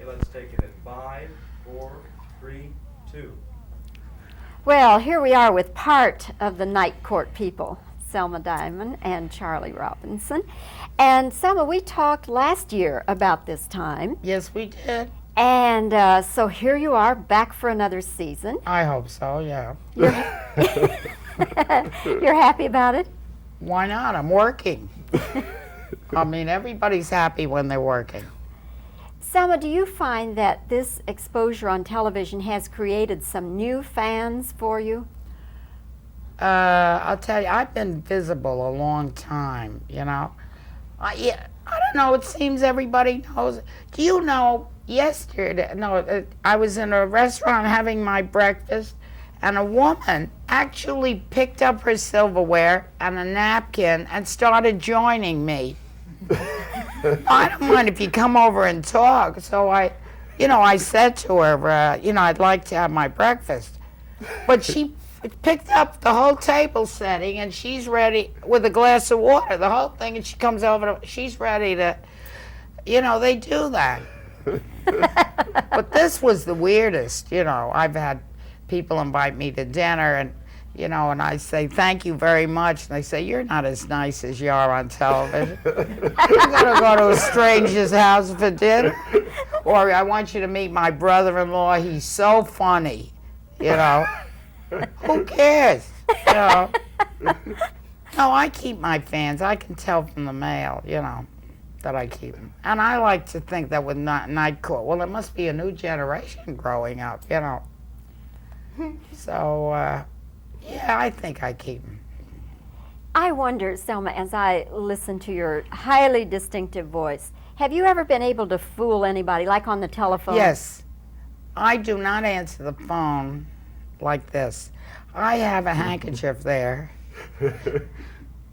Okay, let's take it at 5, 4, 3, 2. Well, here we are with part of the Night Court people, Selma Diamond and Charlie Robinson. And Selma, we talked last year about this time. Yes, we did. And so here you are back for another season. I hope so, yeah. You're happy about it? Why not? I'm working. I mean, everybody's happy when they're working. Selma, do you find that this exposure on television has created some new fans for you? I'll tell you, I've been visible a long time, you know. I don't know, it seems everybody knows. Do you know, yesterday, I was in a restaurant having my breakfast, and a woman actually picked up her silverware and a napkin and started joining me. I don't mind if you come over and talk. So I said to her, I'd like to have my breakfast. But she picked up the whole table setting, and she's ready with a glass of water, the whole thing, and she comes over, she's ready to, they do that. But this was the weirdest, I've had people invite me to dinner, and and I say, thank you very much. And they say, you're not as nice as you are on television. You're going to go to a stranger's house for dinner? Or I want you to meet my brother-in-law. He's so funny, Who cares, No, I keep my fans. I can tell from the mail, that I keep them. And I like to think that with Night Court, well, it must be a new generation growing up, So, yeah, I think I keep them. I wonder, Selma, as I listen to your highly distinctive voice, have you ever been able to fool anybody, like on the telephone? Yes. I do not answer the phone like this. I have a handkerchief there,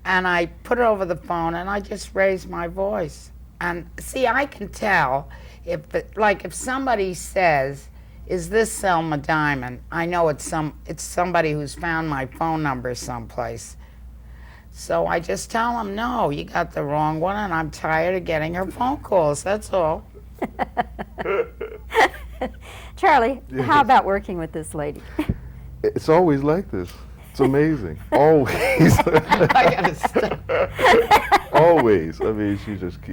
and I put it over the phone, and I just raise my voice. And see, I can tell if somebody says, is this Selma Diamond? I know it's somebody who's found my phone number someplace. So I just tell them, no, you got the wrong one, and I'm tired of getting her phone calls, that's all. Charlie, Yes. how about working with this lady? It's always like this. It's amazing. Always. I gotta stop. Always. I mean,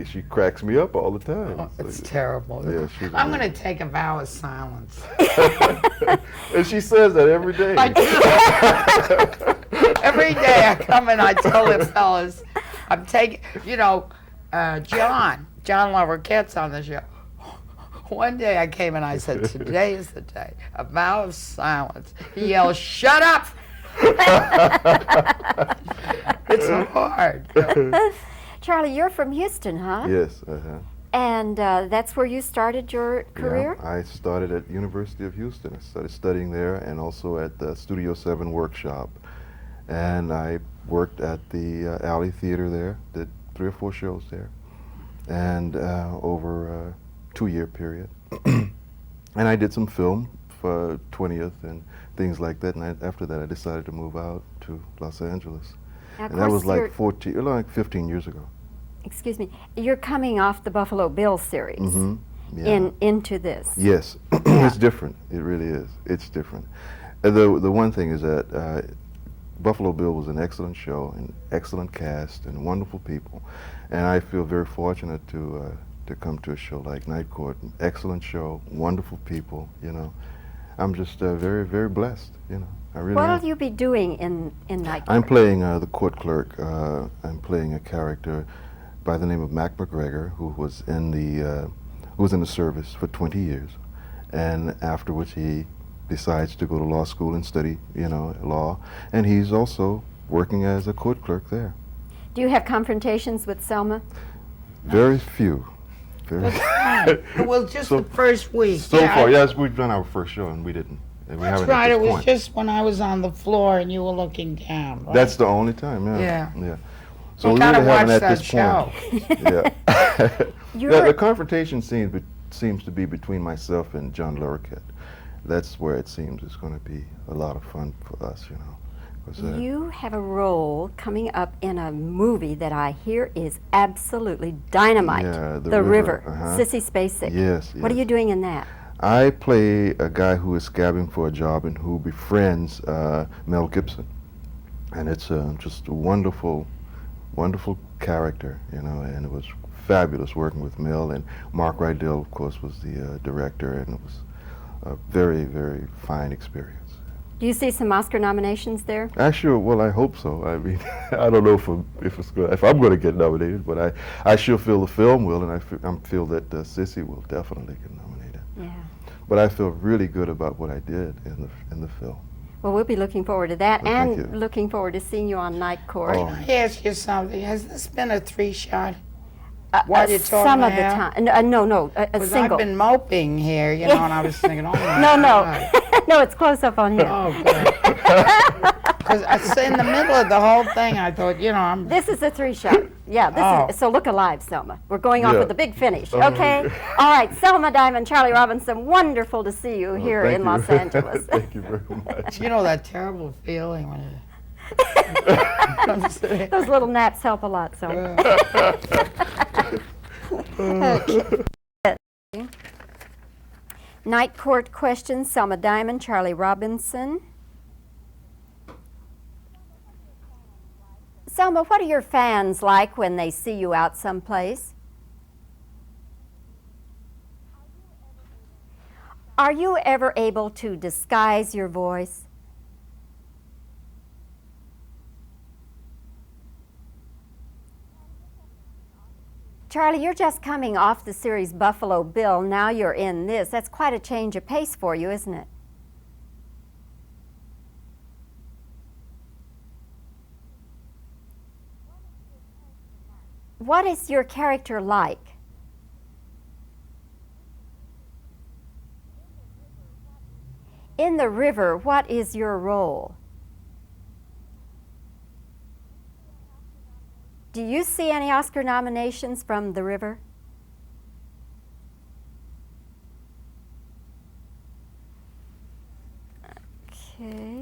she cracks me up all the time. Oh, it's terrible. Yeah, she's I'm amazing. going to take a vow of silence. And she says that every day. I do. Every day I come and I tell the fellas, I'm taking, John Lovercat's on the show. One day I came and I said, today is the day, a vow of silence. He yelled, shut up! It's hard. Charlie, you're from Houston, huh? Yes. And that's where you started your career? Yeah, I started at University of Houston. I started studying there and also at the Studio 7 workshop. And I worked at the Alley Theater there, did 3 or 4 shows there, and over a 2-year period. And I did some film for 20th and things like that. And after that, I decided to move out to Los Angeles. Now, of And that course, was like 15 years ago. excuse me, you're coming off the Buffalo Bill series Yeah. into this. Yes, it's different. It really is. It's different. The one thing is that Buffalo Bill was an excellent show, an excellent cast, and wonderful people. And I feel very fortunate to come to a show like Night Court. An excellent show, wonderful people. I'm just very, very blessed. I really What am. will you be doing in Night Court? I'm playing the court clerk. I'm playing a character by the name of Mac McGregor, who was in the service for 20 years, and afterwards he decides to go to law school and study, law, and he's also working as a court clerk there. Do you have confrontations with Selma? Very few. Very Well, just So- the first week. so far, yes, we've done our first show and we didn't. And we That's haven't at right. this It was point. just when I was on the floor and you were looking down. Right? That's the only time. Yeah. Yeah. So You we gotta really haven't watch at this that point. Yeah. You're- The confrontation seems to be between myself and John Luricat. That's where it seems it's going to be a lot of fun for us, What's that? You have a role coming up in a movie that I hear is absolutely dynamite. Yeah, The River. uh-huh. Sissy Spacek. Yes, What are yes. you doing in that? I play a guy who is scabbing for a job and who befriends Mel Gibson. And it's just a wonderful, wonderful character, you know, and it was fabulous working with Mel. And Mark Rydell, of course, was the director, and it was a very, very fine experience. Do you see some Oscar nominations there? Actually, well, I hope so. I mean, I don't know if I'm going to get nominated, but I sure feel the film will, and I feel that Sissy will definitely get nominated. Yeah. But I feel really good about what I did in the film. Well, we'll be looking forward to that, Well, thank and you. looking forward to seeing you on Night Court. Oh. Can I ask you something? Has this been a 3-shot? While you're talking some of the now? time. No, a Because single. I've been moping here, you know, and I was thinking, oh my No, God. no, it's close up on here. Oh, good. Because in the middle of the whole thing, I thought, you know, I'm. This is a 3-shot. Yeah, this Oh. is, so look alive, Selma. We're going off Yeah. with the big finish, Oh, okay? yeah. All right, Selma Diamond, Charlie Robinson, wonderful to see you here Thank in you. Los Angeles. Thank you very much. You know that terrible feeling when you. Those little naps help a lot, Selma. Night Court questions, Selma Diamond, Charlie Robinson. Selma, what are your fans like when they see you out someplace? Are you ever able to disguise your voice? Charlie, you're just coming off the series Buffalo Bill. Now you're in this. That's quite a change of pace for you, isn't it? What is your character like? In the River, what is your role? Do you see any Oscar nominations from The River? Okay.